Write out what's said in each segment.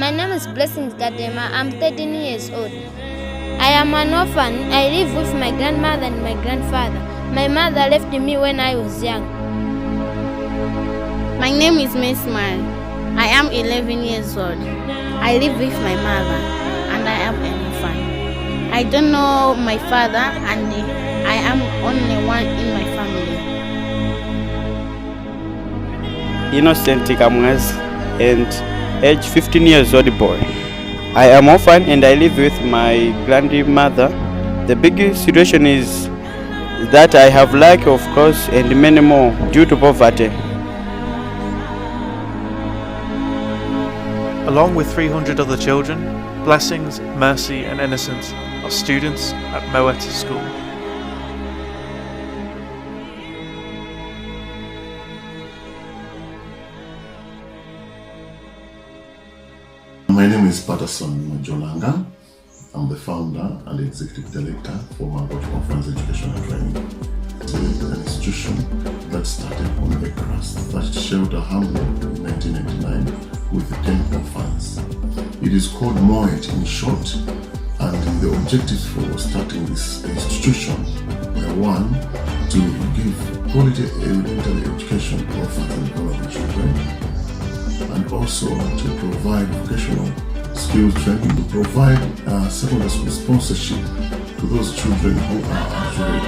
My name is Blessings Gadema. I'm 13 years old. I am an orphan. I live with my grandmother and my grandfather. My mother left me when I was young. My name is Miss Mary. I am 11 years old. I live with my mother and I am an orphan. I don't know my father and I am only one in my family. Innocent Kamwaz and age 15 years old boy. I am orphan and I live with my grandmother. The biggest situation is that I have lack of clothes and many more due to poverty. Along with 300 other children, Blessings, Mercy and Innocence are students at MOET school. My name is Patterson Jolanga. I'm the founder and executive director for MOET Orphans Education and Training. It's an institution that started on a grass-thatched shelter hamlet in 1999 with 10 orphans. It is called MOET in short, and the objectives for starting this institution were: one, to give quality elementary education to orphans and vulnerable children, and also to provide vocational skills training, to provide secondary school sponsorship to those children who are actually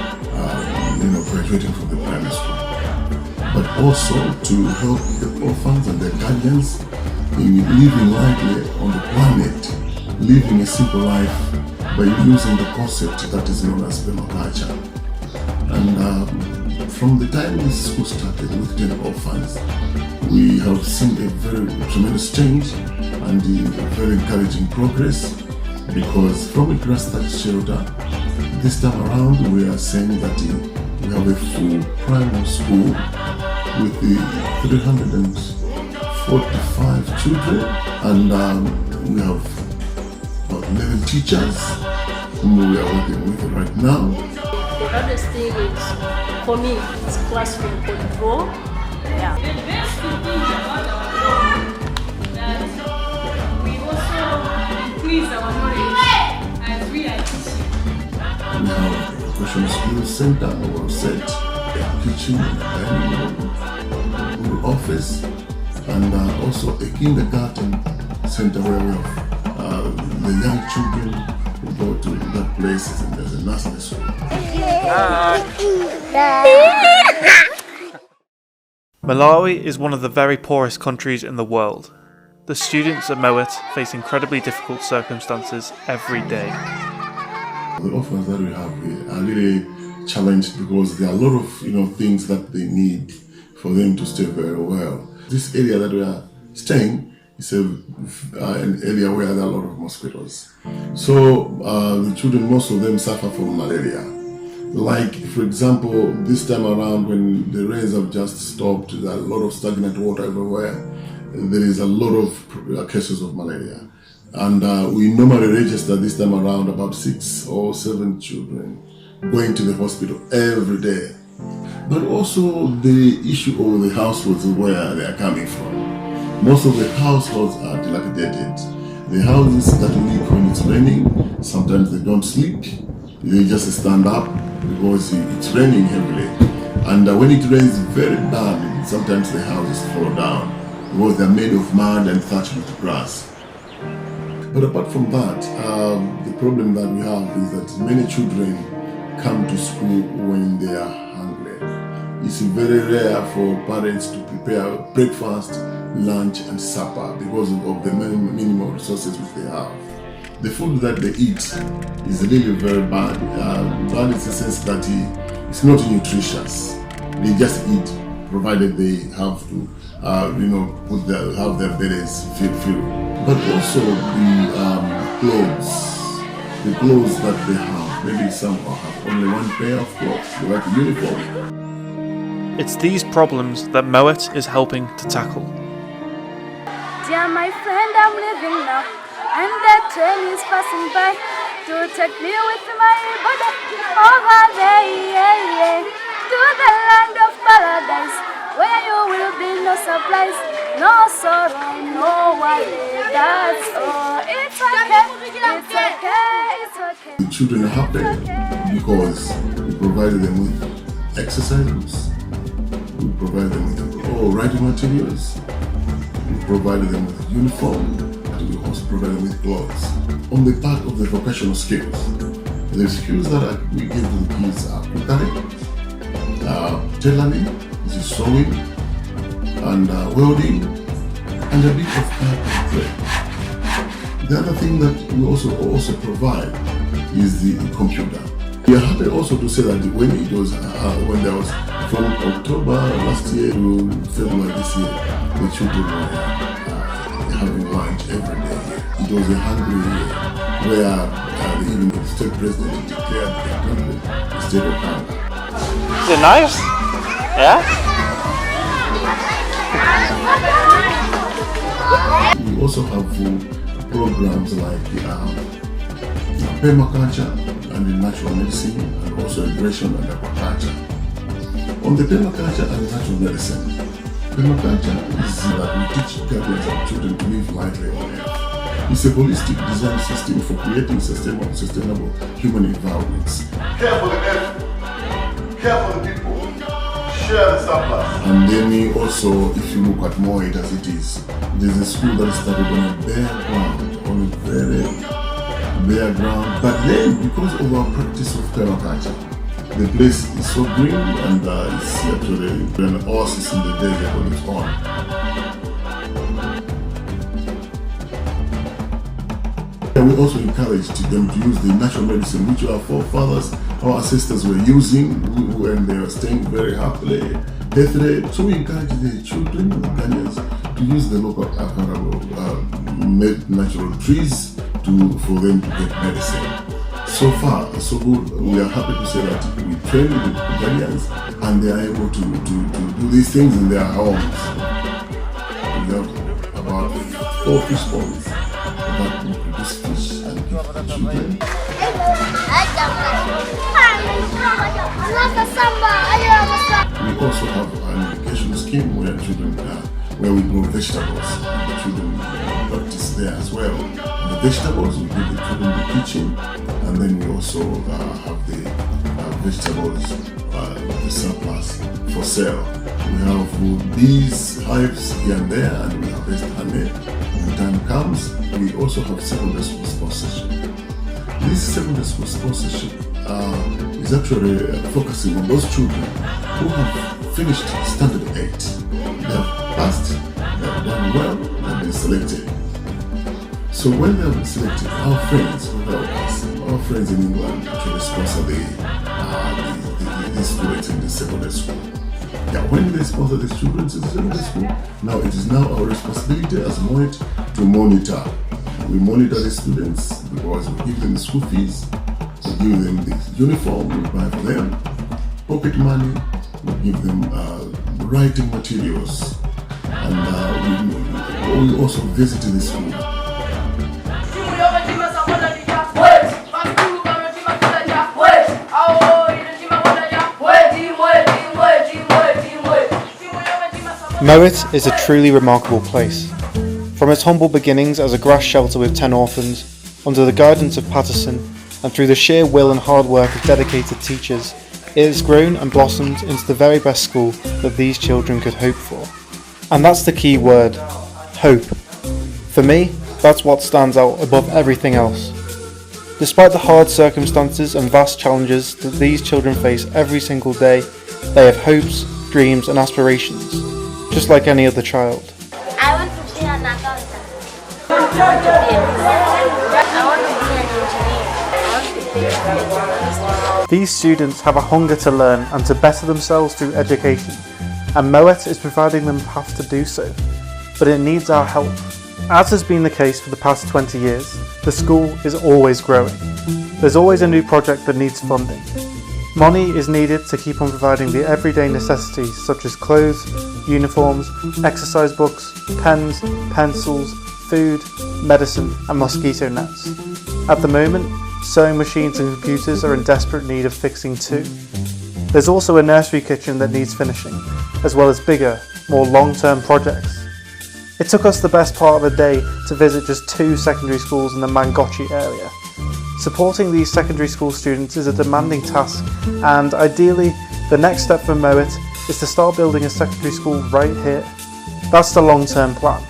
graduating from the primary school, but also to help the orphans and their guardians in living lightly on the planet, living a simple life by using the concept that is known as permaculture. And from the time this school started with 10 orphans, we have seen a very tremendous change and a very encouraging progress, because from a grass-thatched shelter, this time around we are saying that we have a full primary school with 345 children, and we have about 11 teachers whom we are working with right now. The hardest thing is, for me, it's classroom control. Yeah. The best thing about our program that we also increase our knowledge as we are teaching. We have a vocational skills center, our set, a kitchen, and a dining room, office, and also a kindergarten center where we have the young children who go to that place, and there's a nursery school. Malawi is one of the very poorest countries in the world. The students at MOET face incredibly difficult circumstances every day. The orphans that we have here are really challenged because there are a lot of things that they need for them to stay very well. This area that we are staying is an area where there are a lot of mosquitoes. So the children, most of them suffer from malaria. Like, for example, this time around when the rains have just stopped, there are a lot of stagnant water everywhere. There is a lot of cases of malaria. And we normally register this time around about 6 or 7 children going to the hospital every day. But also the issue of the households where they are coming from. Most of the households are dilapidated. The houses that leak when it's raining, sometimes they don't sleep. They just stand up because it's raining heavily. And when it rains very bad, sometimes the houses fall down because they're made of mud and thatched with grass. But apart from that, the problem that we have is that many children come to school when they are hungry. It's very rare for parents to prepare breakfast, lunch and supper because of the minimal resources which they have. The food that they eat is really very bad. Bad in the sense that it's not nutritious. They just eat, provided they have to, have their bellies filled. But also the clothes that they have. Maybe some have only one pair of clothes, like a uniform. It's these problems that MOET is helping to tackle. Dear my friend, I'm living now, and that train is passing by to take me with my body over there, to the land of paradise, where you will be no supplies, no sorrow, no worry, that's all. It's okay, it's okay, it's okay. The children are happy because we provided them with exercises, we provided them with writing materials, we provided them with uniform, and we also provided them with clothes. On the part of the vocational skills, the skills that we give to the kids are cookery, tailoring, this is sewing, and welding, and a bit of carpentry. The other thing that we also provide is the computer. We are happy also to say that when there was from October last year to February this year, the children were having lunch every day. It was a hungry year where even the state president declared the state of hunger. Is it nice? Yeah? We also have programs like permaculture and in natural medicine, and also aggression and aquaculture. On the permaculture and natural medicine, permaculture is that we teach guardians and children to live lightly on earth. It's a holistic design system for creating sustainable human environments. Care for the earth, care for the people, share the surplus. And then also, if you look at MOET as it is, there's a school that started on a bare ground, on a very bare ground. But then, because of our practice of permaculture, the place is so green and it's actually an oasis in the desert on its own. And we also encouraged them to use the natural medicine which our forefathers, our ancestors were using when they were staying very happily, healthily. So we encourage the children, the Ghanaians, to use the local available natural trees for them to get medicine. So far, so good. We are happy to say that we train the Ghanaians and they are able to do these things in their homes. We have about 4 fish ponds that we produce fish and give to the children. We also have an education scheme where we grow vegetables. The children practice there as well. And the vegetables, we give the children the kitchen, and then we also have the vegetables, the surplus for sale. We have bees, hives here and there, and we harvest honey. When the time comes, we also have secondary school sponsorship. This secondary school sponsorship is actually focusing on those children who have finished standard 8. They have passed, they have done well, they have been selected. So when they have been selected, our friends who help us, our friends in England actually sponsor the students in the secondary school. Yeah, when they sponsor the students in the secondary school, now it is now our responsibility as MOET to monitor. We monitor the students because we give them the school fees, we give them the uniform, we buy for them, pocket money, we give them writing materials, and we also visit the school. MOET is a truly remarkable place. From its humble beginnings as a grass shelter with 10 orphans, under the guidance of Patterson, and through the sheer will and hard work of dedicated teachers, it has grown and blossomed into the very best school that these children could hope for. And that's the key word, hope. For me, that's what stands out above everything else. Despite the hard circumstances and vast challenges that these children face every single day, they have hopes, dreams and aspirations, just like any other child. I want to be an accountant. I want to be a engineer. I want to be These students have a hunger to learn and to better themselves through education, and MOET is providing them a path to do so. But it needs our help. As has been the case for the past 20 years, the school is always growing. There's always a new project that needs funding. Money is needed to keep on providing the everyday necessities such as clothes, uniforms, exercise books, pens, pencils, food, medicine and mosquito nets. At the moment, sewing machines and computers are in desperate need of fixing too. There's also a nursery kitchen that needs finishing, as well as bigger, more long-term projects. It took us the best part of a day to visit just 2 secondary schools in the Mangochi area. Supporting these secondary school students is a demanding task, and ideally, the next step for MOET is to start building a secondary school right here. That's the long-term plan,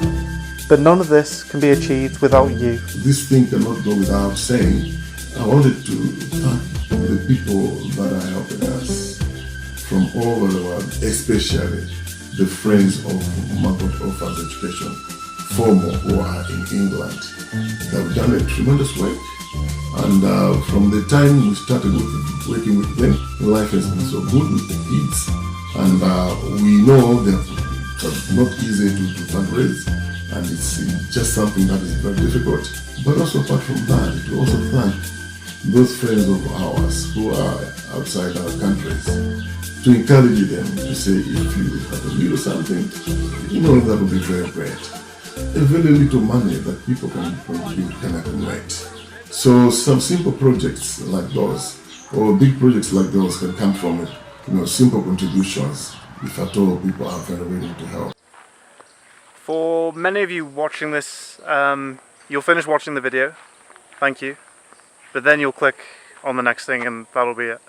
but none of this can be achieved without you. This thing cannot go without saying. I wanted to thank the people that are helping us from all over the world, especially the friends of MOET Offers Education, former who are in England. They've done a tremendous work, and from the time we started working with them, life has been so good with the kids, and we know they're not easy to fundraise, and it's just something that is very difficult. But also apart from that, we also thank those friends of ours who are outside our countries, to encourage them to say, if you have a little something, that would be very great. A very little money that people can contribute can accumulate. So some simple projects like those, or big projects like those, can come from it. Simple contributions, if at all people are very willing to help. For many of you watching this, you'll finish watching the video, thank you, but then you'll click on the next thing and that'll be it.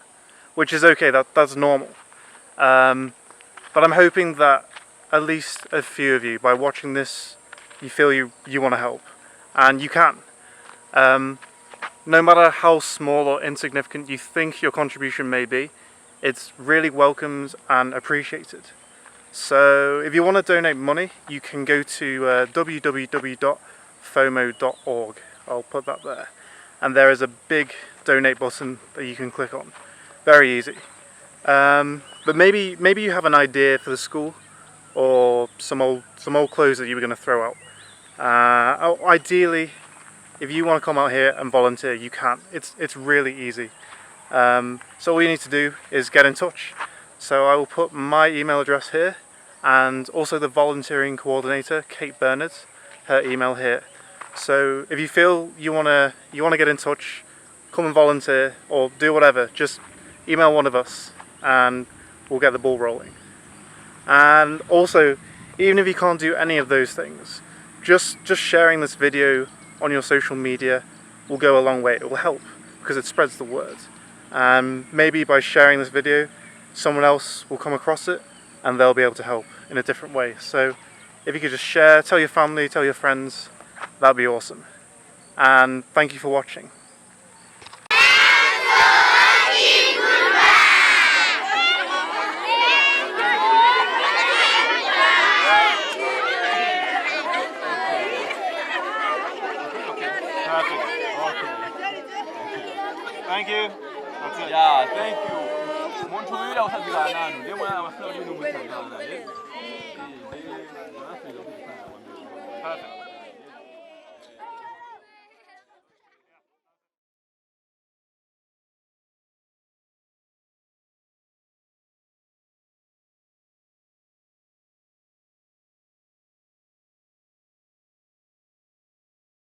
Which is okay, that's normal. But I'm hoping that at least a few of you, by watching this, you feel you want to help. And you can. No matter how small or insignificant you think your contribution may be, it's really welcomed and appreciated. So if you want to donate money, you can go to www.fomo.org. I'll put that there. And there is a big donate button that you can click on. Very easy. But maybe you have an idea for the school, or some old clothes that you were going to throw out. Ideally, if you want to come out here and volunteer, you can. It's really easy. So all you need to do is get in touch. So I will put my email address here, and also the volunteering coordinator, Kate Bernard, her email here. So if you feel you wanna get in touch, come and volunteer or do whatever, just email one of us and we'll get the ball rolling. And also, even if you can't do any of those things, just sharing this video on your social media will go a long way. It will help because it spreads the word. And maybe by sharing this video, someone else will come across it and they'll be able to help in a different way. So if you could just share, tell your family, tell your friends, that'd be awesome. And thank you for watching. Thank you. That's it. Yeah, thank you. Perfect.